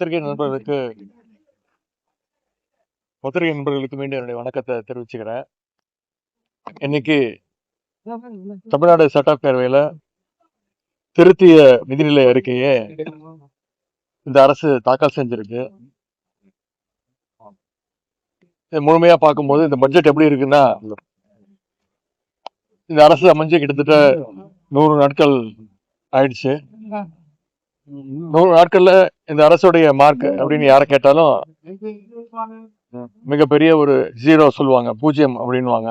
பத்திரிகை நண்பர்களுக்கு மீண்டும் என்னுடைய வணக்கத்தை தெரிவிச்சுக்கிறேன். இன்னைக்கு தமிழ்நாடு சட்டப்பேரவையில திருத்திய நிதிநிலை அறிக்கையை இந்த அரசு தாக்கல் செஞ்சிருக்கு. முழுமையா பார்க்கும்போது இந்த பட்ஜெட் எப்படி இருக்குன்னா, இந்த அரசு அமைஞ்சு கிட்டத்தட்ட 100 நாட்கள் ஆயிடுச்சு. 100 நாட்கள்ல இந்த அரசுடைய மார்க் அப்படின்னு யாரை கேட்டாலும் மிகப்பெரிய ஒரு 0 சொல்லுவாங்க, 0 அப்படின்வாங்க.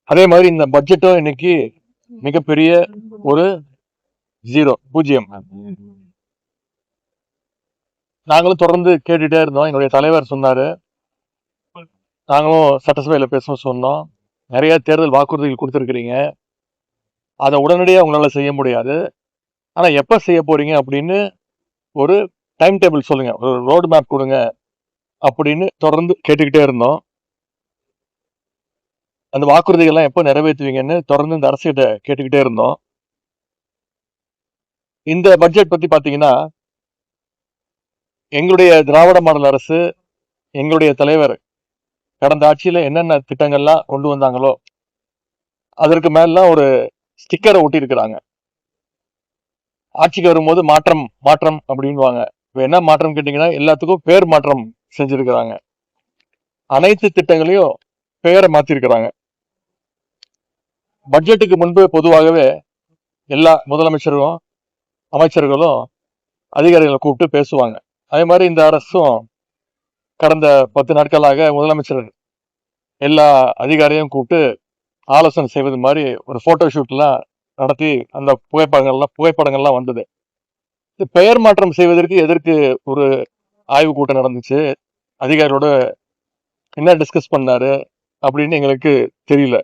அதே மாதிரி இந்த பட்ஜெட்டும் இன்னைக்கு மிகப்பெரிய ஒரு 0. நாங்களும் தொடர்ந்து கேட்டுட்டே இருந்தோம். என்னுடைய தலைவர் சொன்னாரு, நாங்களும் சட்டசபையில பேச சொன்னோம், நிறைய தேர்தல் வாக்குறுதிகள் கொடுத்துருக்கிறீங்க, அதை உடனடியாக உங்களால செய்ய முடியாது, ஆனா எப்ப செய்ய போறீங்க அப்படின்னு ஒரு டைம் டேபிள் சொல்லுங்க, ஒரு ரோடு மேப் கொடுங்க அப்படின்னு தொடர்ந்து கேட்டுக்கிட்டே இருந்தோம். அந்த வாக்குறுதிகள்லாம் எப்போ நிறைவேற்றுவீங்கன்னு தொடர்ந்து இந்த அரசிட்ட கேட்டுக்கிட்டே இருந்தோம். இந்த பட்ஜெட் பத்தி பாத்தீங்கன்னா, எங்களுடைய திராவிட மாடல் அரசு, எங்களுடைய தலைவர் கடந்த ஆட்சியில என்னென்ன திட்டங்கள்லாம் கொண்டு வந்தாங்களோ அதற்கு மேலாம் ஒரு ஸ்டிக்கரை ஒட்டி இருக்கிறாங்க. ஆட்சிக்கு வரும்போது மாற்றம் மாற்றம் அப்படின்வாங்க. இப்ப என்ன மாற்றம் கேட்டீங்கன்னா, எல்லாத்துக்கும் பேர் மாற்றம் செஞ்சிருக்கிறாங்க. அனைத்து திட்டங்களையும் பெயரை மாத்திருக்கிறாங்க. பட்ஜெட்டுக்கு முன்பு பொதுவாகவே எல்லா முதலமைச்சரும் அமைச்சர்களும் அதிகாரிகளை கூப்பிட்டு பேசுவாங்க. அதே மாதிரி இந்த அரசும் கடந்த 10 நாட்களாக முதலமைச்சர் எல்லா அதிகாரியும் கூப்பிட்டு ஆலோசனை செய்வது மாதிரி ஒரு போட்டோ ஷூட்லாம் நடத்தி அந்த புகைப்படங்கள்லாம் வந்தது. பெயர் மாற்றம் செய்வதற்கு எதற்கு ஒரு ஆய்வு கூட்டம் நடந்துச்சு, அதிகாரியோட என்ன டிஸ்கஸ் பண்ணாரு அப்படின்னு எங்களுக்கு தெரியல.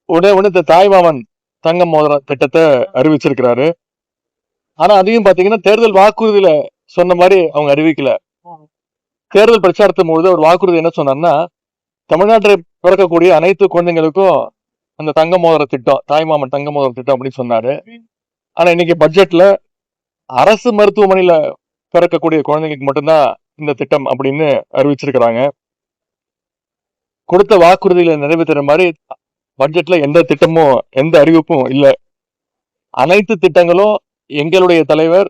உடனே இந்த தாய்மாமன் தங்க மோதிர திட்டத்தை அறிவிச்சிருக்கிறாரு. ஆனா அதையும் பாத்தீங்கன்னா தேர்தல் வாக்குறுதியில சொன்ன மாதிரி அவங்க அறிவிக்கல. தேர்தல் பிரச்சாரத்தின் போது ஒரு வாக்குறுதி என்ன சொன்னார்னா, தமிழ்நாட்டில் பிறக்கக்கூடிய அனைத்து குழந்தைங்களுக்கும் அந்த தங்க மோதிர திட்டம், தாய்மாமன் தங்க மோதிர திட்டம் அப்படின்னு சொன்னாரு. ஆனா இன்னைக்கு பட்ஜெட்ல அரசு மருத்துவமனையில பிறக்கக்கூடிய குழந்தைங்களுக்கு மட்டும்தான் இந்த திட்டம் அப்படின்னு அறிவிச்சிருக்கிறாங்க. கொடுத்த வாக்குறுதிகளை நிறைவேற்றுற மாதிரி பட்ஜெட்ல எந்த திட்டமும் எந்த அறிவிப்பும் இல்ல. அனைத்து திட்டங்களும் எங்களுடைய தலைவர்,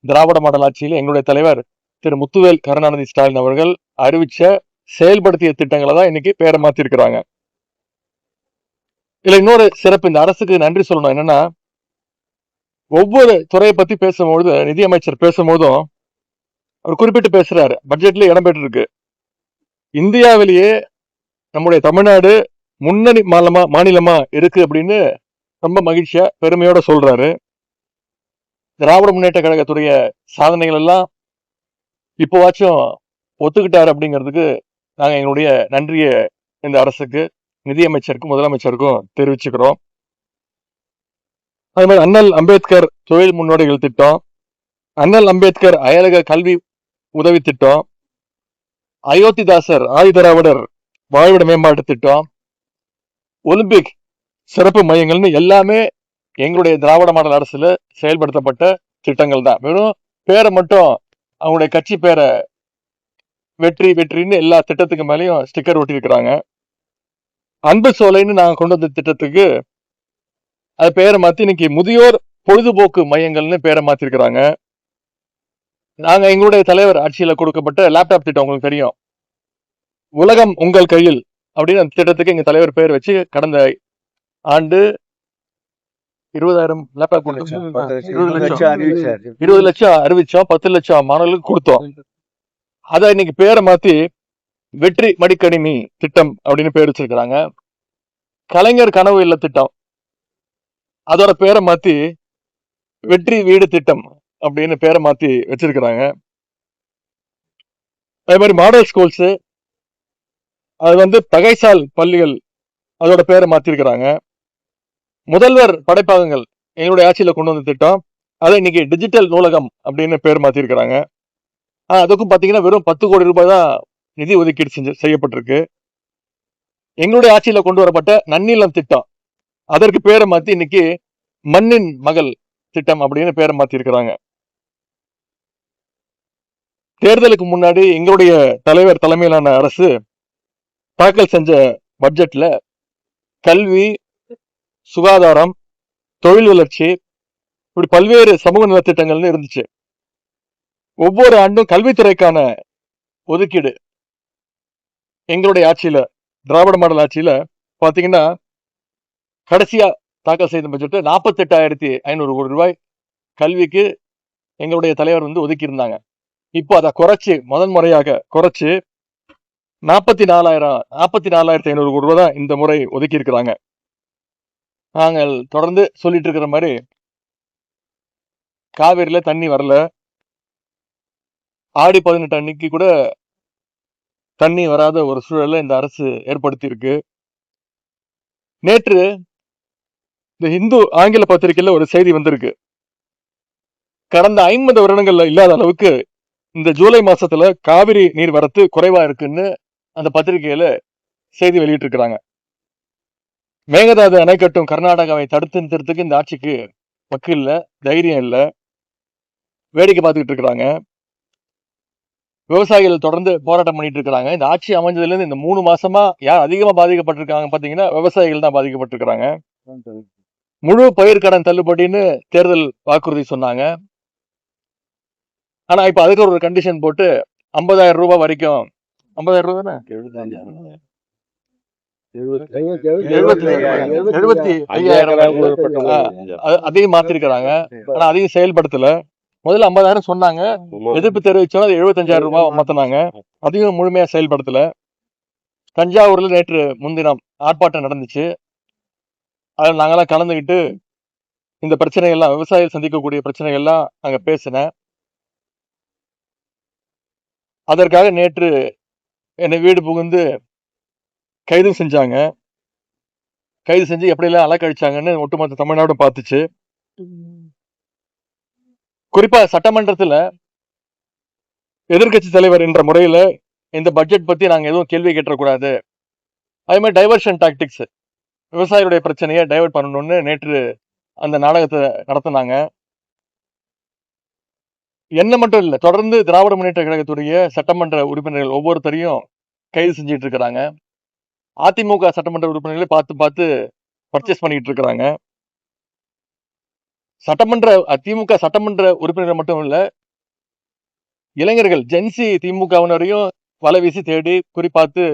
திராவிட மாடல் ஆட்சியில் எங்களுடைய தலைவர் திரு முத்துவேல் கருணாநிதி ஸ்டாலின் அவர்கள் அறிவிச்ச செயல்படுத்திய திட்டங்களை தான் இன்னைக்கு பேரை மாத்தி இருக்கிறாங்க. இதுல இன்னொரு சிறப்பு, இந்த அரசுக்கு நன்றி சொல்லணும். என்னன்னா, ஒவ்வொரு துறையை பத்தி பேசும்போது நிதியமைச்சர் பேசும்போதும் அவர் குறிப்பிட்டு பேசுறாரு. பட்ஜெட்ல இடம்பெற்று இருக்கு, இந்தியாவிலேயே நம்முடைய தமிழ்நாடு முன்னணி மாநிலமா இருக்கு அப்படின்னு ரொம்ப மகிழ்ச்சியா பெருமையோட சொல்றாரு. திராவிட முன்னேற்ற கழகத்துடைய சாதனைகள் எல்லாம் இப்போவாச்சும் ஒத்துக்கிட்டாரு அப்படிங்கிறதுக்கு நாங்க எங்களுடைய நன்றியை இந்த அரசுக்கு, நிதியமைச்சருக்கும் முதலமைச்சருக்கும் தெரிவிச்சுக்கிறோம். அதே மாதிரி அண்ணல் அம்பேத்கர் தொழில் முன்னோடிகள் திட்டம், அண்ணல் அம்பேத்கர் அயலக கல்வி உதவி திட்டம், அயோத்திதாசர் ஆதிதிராவிடர் வாழ்விட மேம்பாட்டு திட்டம், ஒலிம்பிக் சிறப்பு மையங்கள்னு எல்லாமே எங்களுடைய திராவிட மாடல் அரசுல செயல்படுத்தப்பட்ட திட்டங்கள் தான். வெறும் பேரை மட்டும், அவங்களுடைய கட்சி பேரை வெற்றி வெற்றின்னு எல்லா திட்டத்துக்கு மேலேயும் ஸ்டிக்கர் ஒட்டி இருக்கிறாங்க. அன்பு சோலைன்னு நாங்க கொண்டு வந்த திட்டத்துக்கு அது பேரை மாத்தி இன்னைக்கு முதியோர் பொழுதுபோக்கு மையங்கள்னு பேரை மாத்திருக்கிறாங்க. நாங்க எங்களுடைய தலைவர் ஆட்சியில கொடுக்கப்பட்ட லேப்டாப் திட்டம் உங்களுக்கு தெரியும், உலகம் உங்கள் கையில் அப்படின்னு அந்த திட்டத்துக்கு எங்க தலைவர் பேர் வச்சு கடந்த ஆண்டு 20,000 லேப்டாப் 20 லட்சம் அறிவிச்சோம், 10 லட்சம் மாணவர்களுக்கு கொடுத்தோம். அதை இன்னைக்கு பேரை மாத்தி வெற்றி மடிக்கணினி திட்டம் அப்படின்னு பேர் வச்சிருக்கிறாங்க. கலைஞர் கனவு இல்ல திட்டம், அதோட பேரை மாத்தி வெற்றி வீடு திட்டம் அப்படின்னு பேரை மாத்தி வச்சிருக்கிறாங்க. அதே மாதிரி மாடல் ஸ்கூல்ஸ், அது பகைசால் பள்ளிகள், அதோட பேரை மாத்திருக்கிறாங்க. முதல்வர் படைப்பாகங்கள் எங்களுடைய ஆட்சியில கொண்டு வந்த திட்டம், அதை இன்னைக்கு டிஜிட்டல் நூலகம் அப்படின்னு பேர் மாத்திருக்கிறாங்க. அதுக்கும் பாத்தீங்கன்னா வெறும் 10 கோடி ரூபாய் தான் நிதி ஒதுக்கீடு செய்யப்பட்டிருக்கு. எங்களுடைய ஆட்சியில கொண்டு வரப்பட்ட நன்னிலம் திட்டம், அதற்கு பேரை மாத்தி இன்னைக்கு மண்ணின் மகள் திட்டம் அப்படின்னு பேரை மாத்தி இருக்கிறாங்க. தேர்தலுக்கு முன்னாடி எங்களுடைய தலைவர் தலைமையிலான அரசு தாக்கல் செஞ்ச பட்ஜெட்ல கல்வி, சுகாதாரம், தொழில் வளர்ச்சி, இப்படி பல்வேறு சமூக நலத்திட்டங்கள்னு இருந்துச்சு. ஒவ்வொரு ஆண்டும் கல்வித்துறைக்கான ஒதுக்கீடு எங்களுடைய ஆட்சியில, திராவிட மாடல் ஆட்சியில பாத்தீங்கன்னா கடைசியா தாக்கல் செய்த பட்ஜெட் 48,500 கோடி ரூபாய் கல்விக்கு எங்களுடைய தலைவர் ஒதுக்கி இருந்தாங்க. இப்போ அதை குறைச்சு முதல் முறையாக குறைச்சு 44,500 கோடி ரூபாய் தான் இந்த முறை ஒதுக்கி இருக்கிறாங்க. நாங்கள் தொடர்ந்து சொல்லிட்டு இருக்கிற மாதிரி காவிரியில தண்ணி வரல, ஆடி 18 அன்னைக்கு கூட தண்ணி வராத ஒரு சூழலை இந்த அரசு ஏற்படுத்தி இருக்கு. நேற்று இந்த இந்து ஆங்கில பத்திரிகையில ஒரு செய்தி வந்திருக்கு. கடந்த 50 வருடங்கள்ல இல்லாத அளவுக்கு இந்த ஜூலை மாசத்துல காவிரி நீர் வரத்து குறைவா இருக்குன்னு அந்த பத்திரிகையில செய்தி வெளியிட்டு இருக்கிறாங்க. மேகதாது அணை கட்டும் கர்நாடகாவை தடுத்து நிறுத்துறதுக்கு இந்த ஆட்சிக்கு வக்கு இல்ல, தைரியம் இல்ல, வேடிக்கை பார்த்துக்கிட்டு இருக்கிறாங்க. விவசாயிகள் தொடர்ந்து போராட்டம் பண்ணிட்டு இருக்கிறாங்க. இந்த ஆட்சி அமைஞ்சதுல இருந்து இந்த 3 மாசமா யார் அதிகமா பாதிக்கப்பட்டிருக்காங்க பாத்தீங்கன்னா விவசாயிகள் தான் பாதிக்கப்பட்டிருக்கிறாங்க. முழு பயிர் கடன் தள்ளுபடின்னு தேர்தல் வாக்குறுதி சொன்னாங்க. ஆனா இப்ப அதுக்கு ஒரு கண்டிஷன் போட்டு 50,000 ரூபாய் வரைக்கும், 50,000 ரூபாய் தானே, 75,000 அதையும் மாத்திருக்கிறாங்க. ஆனா அதையும் செயல்படுத்தல. முதல்ல 50,000 சொன்னாங்க, எதிர்ப்பு தெரிவிச்சோம், அது 75,000 ரூபாய் மாத்தினாங்க. அதையும் முழுமையா செயல்படுத்தல. தஞ்சாவூர்ல நேற்று முன்தினம் ஆர்ப்பாட்டம் நடந்துச்சு. அதில் நாங்கெல்லாம் கலந்துகிட்டு இந்த பிரச்சனைகள்லாம், விவசாயிகள் சந்திக்கக்கூடிய பிரச்சனைகள்லாம் அங்க பேசினேன். அதற்காக நேற்று என்னை வீடு புகுந்து கைது செஞ்சாங்க. கைது செஞ்சு எப்படியெல்லாம் அலக்கழிச்சாங்கன்னு ஒட்டுமொத்த தமிழ்நாடும் பார்த்துச்சு. குறிப்பா சட்டமன்றத்துல எதிர்கட்சி தலைவர் என்ற முறையில இந்த பட்ஜெட் பத்தி நாங்க எதுவும் கேள்வி கேட்டக்கூடாது, அதே மாதிரி டைவர்ஷன் டாக்டிக்ஸ், விவசாயிகளுடைய பிரச்சனையை டைவர்ட் பண்ணணும்னு நேற்று அந்த நாடகத்தை நடத்தினாங்க. என்ன மட்டும் இல்ல, தொடர்ந்து திராவிட முன்னேற்ற கழகத்துடைய சட்டமன்ற உறுப்பினர்கள் ஒவ்வொருத்தரையும் கைது செஞ்சிட்டு இருக்கிறாங்க. அதிமுக சட்டமன்ற உறுப்பினர்களை பார்த்து பார்த்து பர்ச்சேஸ் பண்ணிட்டு இருக்கிறாங்க. திமுக சட்டமன்ற உறுப்பினர்கள் மட்டும் இல்ல, இளைஞர்கள் ஜென்சி திமுகவினரையும் வலை வீசி தேடி குறிப்பாத்து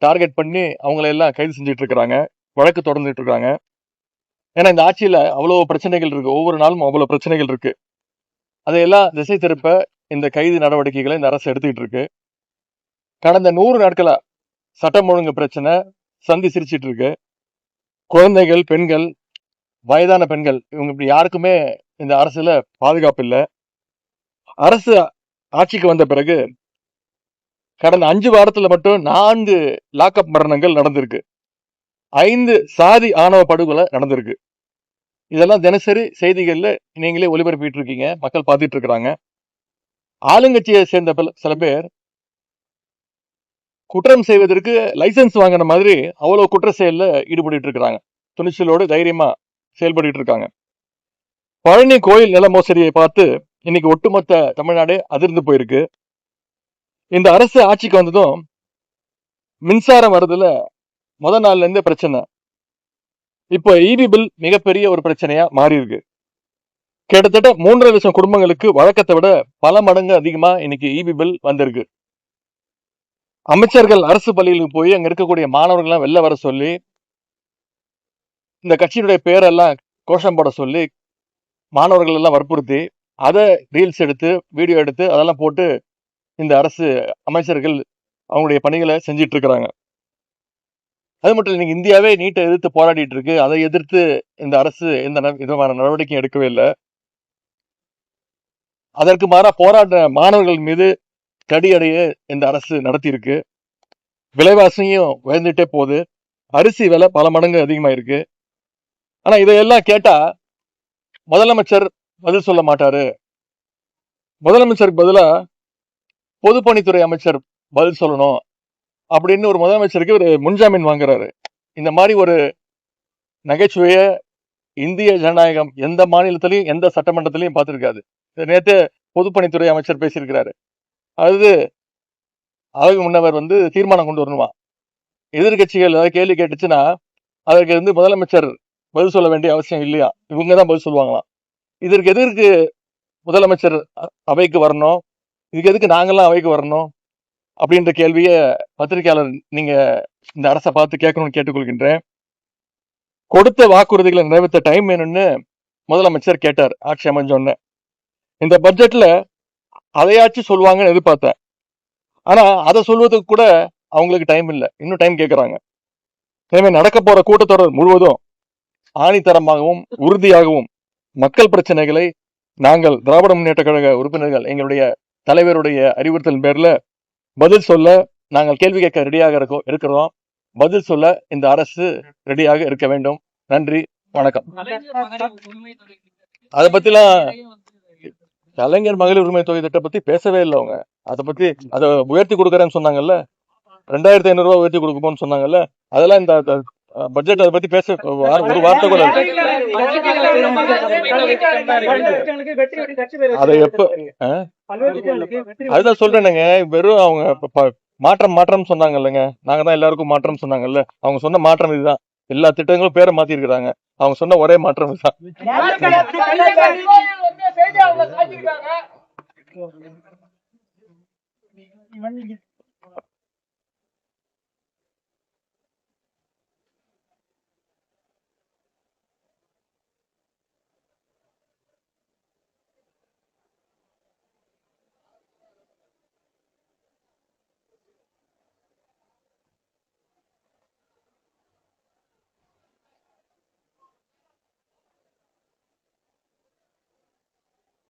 டார்கெட் பண்ணி அவங்களை எல்லாம் கைது செஞ்சுட்டு இருக்கிறாங்க, வழக்கு தொடர்ந்துட்டு இருக்காங்க. ஏன்னா இந்த ஆட்சியில அவ்வளவு பிரச்சனைகள் இருக்கு, ஒவ்வொரு நாளும் அவ்வளவு பிரச்சனைகள் இருக்கு. அதையெல்லாம் திசை திருப்ப இந்த கைது நடவடிக்கைகளை இந்த அரசு எடுத்துக்கிட்டு இருக்கு. கடந்த 100 நாட்களா சட்டம் ஒழுங்கு பிரச்சனை சந்தி சிரிச்சிட்டு இருக்கு. குழந்தைகள், பெண்கள், வயதான பெண்கள், இவங்க இப்படி யாருக்குமே இந்த அரசுல பாதுகாப்பு இல்லை. அரசு ஆட்சிக்கு வந்த பிறகு கடந்த 5 வாரத்துல மட்டும் 4 லாக்அப் மரணங்கள் நடந்திருக்கு, 5 சாதி ஆணவ படுகொலை நடந்திருக்கு. இதெல்லாம் தினசரி செய்திகள்ல நீங்களே ஒளிபரப்பிட்டு இருக்கீங்க, மக்கள் பார்த்துட்டு இருக்கிறாங்க. ஆளுங்கட்சியை சேர்ந்த சில பேர் குற்றம் செய்வதற்கு லைசன்ஸ் வாங்கின மாதிரி அவ்வளவு குற்ற செயல்ல ஈடுபட்டு இருக்கிறாங்க, துணிச்சலோடு தைரியமா செயல்பட்டு இருக்காங்க. பழனி கோயில் நில மோசடியை பார்த்து இன்னைக்கு ஒட்டுமொத்த தமிழ்நாடு அதிர்ந்து போயிருக்கு. இந்த அரசு ஆட்சிக்கு வந்ததும் மின்சாரம் வரதுல முதல் நாள்ல இருந்தே பிரச்சனை. இப்போ இபி பில் மிகப்பெரிய ஒரு பிரச்சனையா மாறி இருக்கு. கிட்டத்தட்ட 3.5 லட்சம் குடும்பங்களுக்கு வழக்கத்தை விட பல மடங்கு அதிகமா இன்னைக்கு இபி பில் வந்திருக்கு. அமைச்சர்கள் அரசு பள்ளிகளுக்கு போய் அங்க இருக்கக்கூடிய மாணவர்கள்லாம் வெளில வர சொல்லி, இந்த கட்சியினுடைய பேரெல்லாம் கோஷம் போட சொல்லி மாணவர்கள் எல்லாம் வற்புறுத்தி அதை ரீல்ஸ் எடுத்து வீடியோ எடுத்து அதெல்லாம் போட்டு இந்த அரசு அமைச்சர்கள் அவங்களுடைய பணிகளை செஞ்சிட்டு இருக்கிறாங்க. அது மட்டும் இல்லை, இன்னைக்கு இந்தியாவே நீட்டை எதிர்த்து போராடிட்டு இருக்கு. அதை எதிர்த்து இந்த அரசு எந்த விதமான நடவடிக்கையும் எடுக்கவே இல்லை. அதற்கு மாறா போராட்ட மாணவர்கள் மீது தடியடைய இந்த அரசு நடத்தி இருக்கு. விலைவாசியும் உயர்ந்துட்டே போகுது, அரிசி விலை பல மடங்கு அதிகமா இருக்கு. ஆனா இதையெல்லாம் கேட்டா முதலமைச்சர் பதில் சொல்ல மாட்டாரு, முதலமைச்சருக்கு பதிலா பொதுப்பணித்துறை அமைச்சர் பதில் சொல்லணும் அப்படின்னு ஒரு முதலமைச்சருக்கு ஒரு முன்ஜாமீன் வாங்குறாரு. இந்த மாதிரி ஒரு நகைச்சுவைய இந்திய ஜனநாயகம் எந்த மாநிலத்திலையும் எந்த சட்டமன்றத்திலையும் பார்த்திருக்காது. நேற்று பொதுப்பணித்துறை அமைச்சர் பேசியிருக்கிறாரு, அது அதுக்கு முன்னவர் வந்து தீர்மானம் கொண்டு வரணுமா. எதிர்கட்சிகள் ஏதாவது கேள்வி கேட்டுச்சுன்னா அதற்கு வந்து முதலமைச்சர் பதில் சொல்ல வேண்டிய அவசியம் இல்லையா, இவங்க தான் பதில் சொல்லுவாங்களாம். இதற்கு எதற்கு முதலமைச்சர் அவைக்கு வரணும், இதுக்கு எதுக்கு நாங்கெல்லாம் அவைக்கு வரணும் அப்படின்ற கேள்விய பத்திரிகையாளர் நீங்க இந்த அரசை பார்த்து கேட்கணும்னு கேட்டுக்கொள்கின்றேன். கொடுத்த வாக்குறுதிகளை நிறைவேற்ற டைம் வேணும்னு முதலமைச்சர் கேட்டார் ஆட்சி அமைஞ்சோன்னு. இந்த பட்ஜெட்ல அதையாச்சும் சொல்லுவாங்கன்னு எதிர்பார்த்தேன். ஆனா அதை சொல்வதற்கு கூட அவங்களுக்கு டைம் இல்லை, இன்னும் டைம் கேட்கறாங்க. எனவே நடக்க போற கூட்டத்தொடர் முழுவதும் ஆணித்தரமாகவும் உறுதியாகவும் மக்கள் பிரச்சனைகளை நாங்கள் திராவிட முன்னேற்ற கழக உறுப்பினர்கள் எங்களுடைய தலைவருடைய அறிவுறுத்தல் பேர்ல பதில் சொல்ல நாங்கள் கேள்வி கேட்க ரெடியாக இருக்கிறோம். பதில் சொல்ல இந்த அரசு ரெடியாக இருக்க வேண்டும். நன்றி, வணக்கம். அதை பத்திலாம் கலைஞர் மகளிர் உரிமை தொகை திட்டம் பத்தி பேசவே இல்லை அவங்க. அதை பத்தி அதை உயர்த்தி கொடுக்கறேன்னு சொன்னாங்கல்ல, 2500 ரூபாய் உயர்த்தி கொடுக்குமோன்னு சொன்னாங்கல்ல, அதெல்லாம் இந்த பட்ஜெட் அதை பத்தி பேச ஒரு வார்த்தை கூட அதை எப்ப அதுதான் சொல்றேனுங்க. வெறும் அவங்க மாற்றம் சொன்னாங்க இல்லைங்க, நாங்க தான் எல்லாருக்கும் மாற்றம் சொன்னாங்கல்ல, அவங்க சொன்ன மாற்றம் இதுதான். எல்லா திட்டங்களும் பேரை மாத்தி இருக்கிறாங்க, அவங்க சொன்ன ஒரே மாற்றம் இதுதான்.